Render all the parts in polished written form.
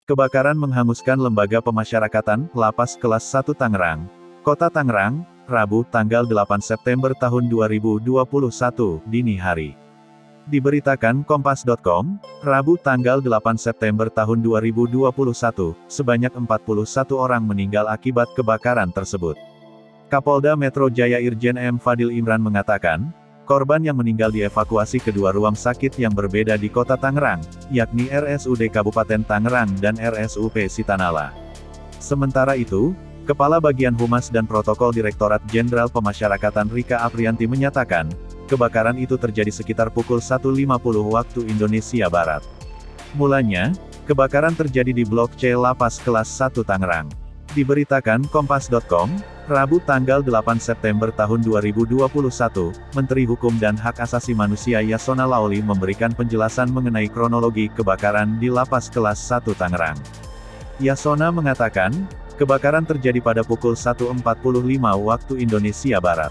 Kebakaran menghanguskan lembaga pemasyarakatan, Lapas Kelas 1 Tangerang, Kota Tangerang, Rabu tanggal 8 September tahun 2021, dini hari. Diberitakan Kompas.com, Rabu tanggal 8 September tahun 2021, sebanyak 41 orang meninggal akibat kebakaran tersebut. Kapolda Metro Jaya Irjen M. Fadil Imran mengatakan, korban yang meninggal dievakuasi ke dua rumah sakit yang berbeda di Kota Tangerang, yakni RSUD Kabupaten Tangerang dan RSUP Sitanala. Sementara itu, Kepala Bagian Humas dan Protokol Direktorat Jenderal Pemasyarakatan Rika Aprianti menyatakan, kebakaran itu terjadi sekitar pukul 1.50 waktu Indonesia Barat. Mulanya, kebakaran terjadi di Blok C Lapas Kelas 1 Tangerang. Diberitakan Kompas.com, Rabu tanggal 8 September tahun 2021, Menteri Hukum dan Hak Asasi Manusia Yasona Laoly memberikan penjelasan mengenai kronologi kebakaran di Lapas Kelas 1 Tangerang. Yasona mengatakan, kebakaran terjadi pada pukul 1.45 waktu Indonesia Barat.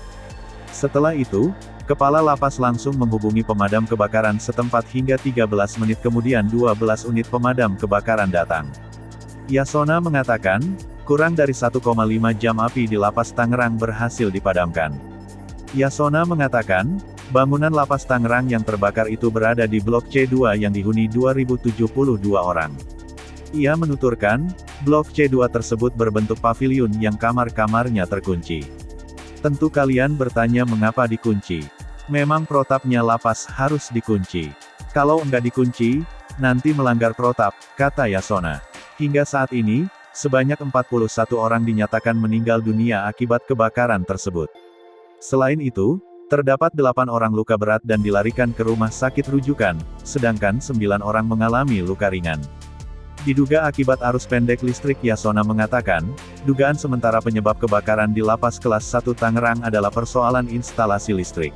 Setelah itu, Kepala Lapas langsung menghubungi pemadam kebakaran setempat hingga 13 menit kemudian 12 unit pemadam kebakaran datang. Yasona mengatakan, kurang dari 1,5 jam api di Lapas Tangerang berhasil dipadamkan. Yasona mengatakan, bangunan Lapas Tangerang yang terbakar itu berada di Blok C2 yang dihuni 2072 orang. Ia menuturkan, Blok C2 tersebut berbentuk paviliun yang kamar-kamarnya terkunci. Tentu kalian bertanya mengapa dikunci. Memang protapnya lapas harus dikunci. Kalau enggak dikunci, nanti melanggar protap, kata Yasona. Hingga saat ini, sebanyak 41 orang dinyatakan meninggal dunia akibat kebakaran tersebut. Selain itu, terdapat 8 orang luka berat dan dilarikan ke rumah sakit rujukan, sedangkan 9 orang mengalami luka ringan. Diduga akibat arus pendek listrik. Yasona mengatakan, dugaan sementara penyebab kebakaran di Lapas Kelas 1 Tangerang adalah persoalan instalasi listrik.